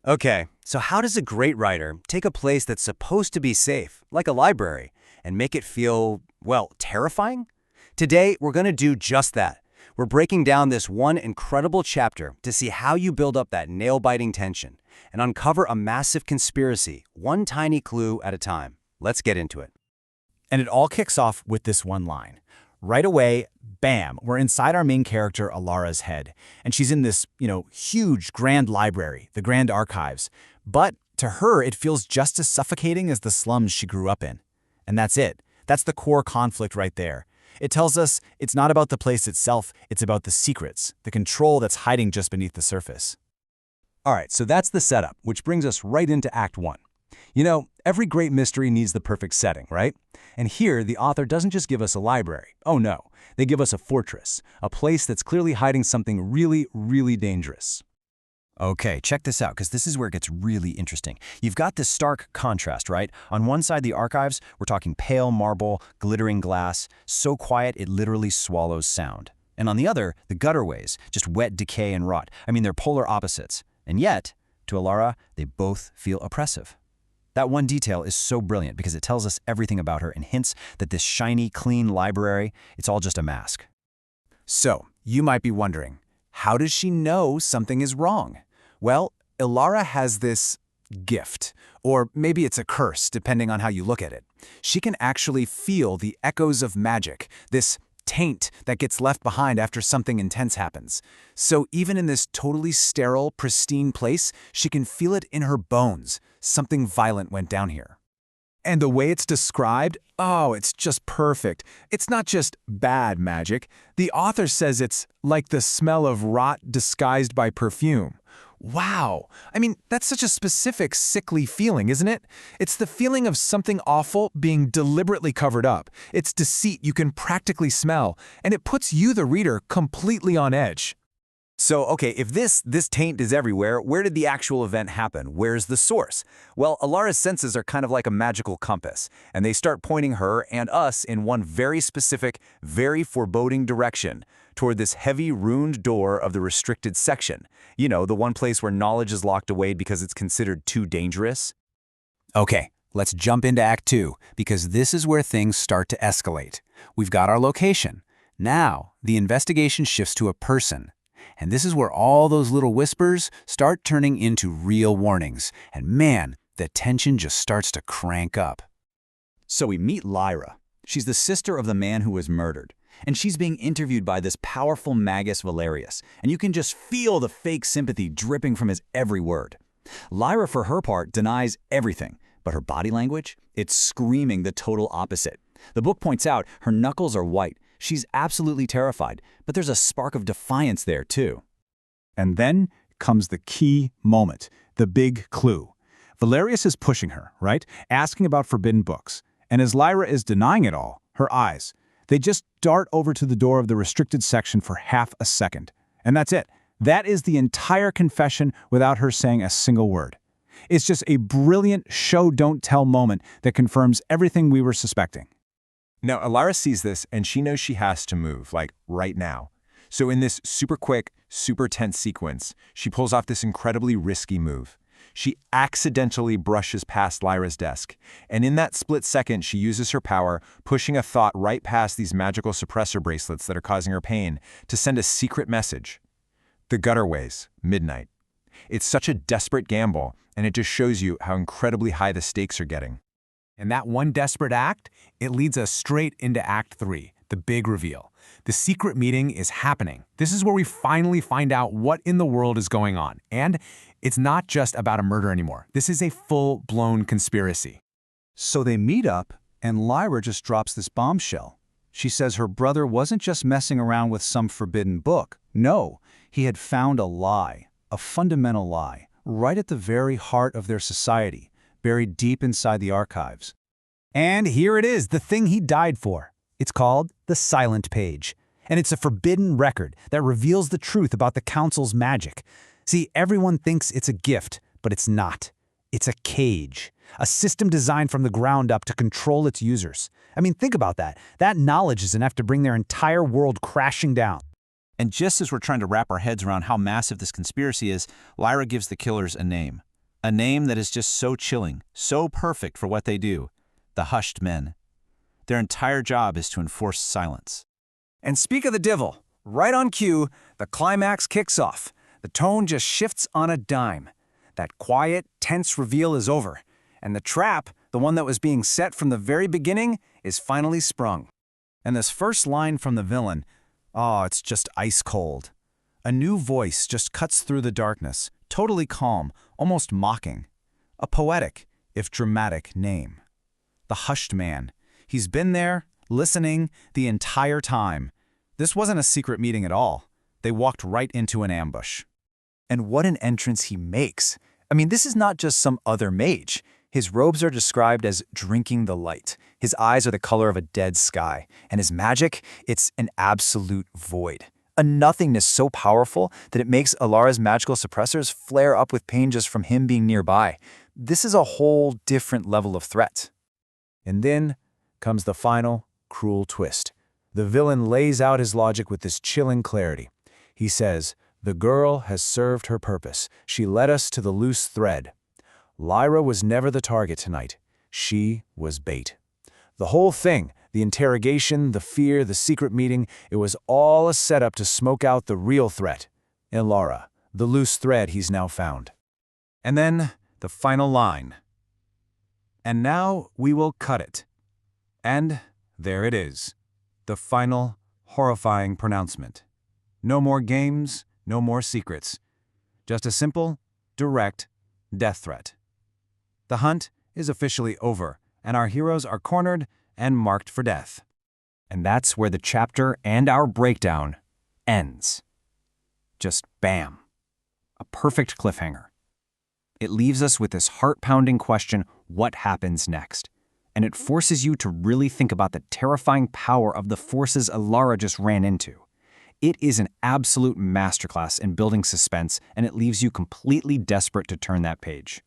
Okay, so how does a great writer take a place that's supposed to be safe, like a library, and make it feel, well, terrifying? Today, we're going to do just that. We're breaking down this one incredible chapter to see how you build up that nail-biting tension and uncover a massive conspiracy, one tiny clue at a time. Let's get into it. And it all kicks off with this one line. Right away, bam, we're inside our main character, Elara's head. And she's in this, huge grand library, the Grand Archives. But to her, it feels just as suffocating as the slums she grew up in. And that's it. That's the core conflict right there. It tells us it's not about the place itself, it's about the secrets, the control that's hiding just beneath the surface. All right, so that's the setup, which brings us right into Act 1. Every great mystery needs the perfect setting, right? And here, the author doesn't just give us a library. Oh no, they give us a fortress, a place that's clearly hiding something really, really dangerous. Okay, check this out, because this is where it gets really interesting. You've got this stark contrast, right? On one side, the archives, we're talking pale marble, glittering glass, so quiet it literally swallows sound. And on the other, the Gutterways, just wet decay and rot. I mean, they're polar opposites. And yet, to Elara, they both feel oppressive. That one detail is so brilliant because it tells us everything about her and hints that this shiny, clean library, it's all just a mask. So, you might be wondering, how does she know something is wrong? Well, Elara has this gift, or maybe it's a curse, depending on how you look at it. She can actually feel the echoes of magic, this taint that gets left behind after something intense happens. So even in this totally sterile, pristine place, she can feel it in her bones. Something violent went down here. And the way it's described, it's just perfect. It's not just bad magic. The author says it's like the smell of rot disguised by perfume. Wow! I mean, that's such a specific, sickly feeling, isn't it? It's the feeling of something awful being deliberately covered up. It's deceit you can practically smell, and it puts you, the reader, completely on edge. So, okay, if this taint is everywhere, where did the actual event happen? Where's the source? Well, Elara's senses are kind of like a magical compass, and they start pointing her and us in one very specific, very foreboding direction, toward this heavy, ruined door of the restricted section. The one place where knowledge is locked away because it's considered too dangerous. Okay, let's jump into Act 2, because this is where things start to escalate. We've got our location. Now, the investigation shifts to a person. And this is where all those little whispers start turning into real warnings. And man, the tension just starts to crank up. So we meet Lyra. She's the sister of the man who was murdered. And she's being interviewed by this powerful magus Valerius. And you can just feel the fake sympathy dripping from his every word. Lyra, for her part, denies everything. But her body language? It's screaming the total opposite. The book points out her knuckles are white. She's absolutely terrified, but there's a spark of defiance there, too. And then comes the key moment, the big clue. Valerius is pushing her, right? Asking about forbidden books. And as Lyra is denying it all, her eyes, they just dart over to the door of the restricted section for half a second. And that's it. That is the entire confession without her saying a single word. It's just a brilliant show-don't-tell moment that confirms everything we were suspecting. Now, Elara sees this, and she knows she has to move, like, right now. So in this super quick, super tense sequence, she pulls off this incredibly risky move. She accidentally brushes past Lyra's desk, and in that split second, she uses her power, pushing a thought right past these magical suppressor bracelets that are causing her pain, to send a secret message. The Gutterways, midnight. It's such a desperate gamble, and it just shows you how incredibly high the stakes are getting. And that one desperate act, it leads us straight into Act 3, the big reveal. The secret meeting is happening. This is where we finally find out what in the world is going on. And it's not just about a murder anymore. This is a full-blown conspiracy. So they meet up, and Lyra just drops this bombshell. She says her brother wasn't just messing around with some forbidden book. No, he had found a lie, a fundamental lie, right at the very heart of their society, buried deep inside the archives. And here it is, the thing he died for. It's called the Silent Page. And it's a forbidden record that reveals the truth about the Council's magic. See, everyone thinks it's a gift, but it's not. It's a cage, a system designed from the ground up to control its users. I mean, think about that. That knowledge is enough to bring their entire world crashing down. And just as we're trying to wrap our heads around how massive this conspiracy is, Lyra gives the killers a name. A name that is just so chilling, so perfect for what they do. The Hushed Men. Their entire job is to enforce silence. And speak of the devil, right on cue, the climax kicks off. The tone just shifts on a dime. That quiet, tense reveal is over, and the trap, the one that was being set from the very beginning, is finally sprung. And this first line from the villain, it's just ice cold. A new voice just cuts through the darkness, totally calm, almost mocking. A poetic, if dramatic, name. The Hushed Man. He's been there, listening, the entire time. This wasn't a secret meeting at all. They walked right into an ambush. And what an entrance he makes. I mean, this is not just some other mage. His robes are described as drinking the light. His eyes are the color of a dead sky. And his magic, it's an absolute void. A nothingness so powerful that it makes Elara's magical suppressors flare up with pain just from him being nearby. This is a whole different level of threat. And then comes the final, cruel twist. The villain lays out his logic with this chilling clarity. He says, "The girl has served her purpose. She led us to the loose thread. Lyra was never the target tonight. She was bait." The whole thing, the interrogation, the fear, the secret meeting, it was all a setup to smoke out the real threat. Elara, the loose thread he's now found. And then, the final line. "And now we will cut it." And there it is. The final, horrifying pronouncement. No more games, no more secrets. Just a simple, direct death threat. The hunt is officially over, and our heroes are cornered and marked for death. And that's where the chapter and our breakdown ends. Just bam. A perfect cliffhanger. It leaves us with this heart-pounding question, what happens next? And it forces you to really think about the terrifying power of the forces Elara just ran into. It is an absolute masterclass in building suspense, and it leaves you completely desperate to turn that page.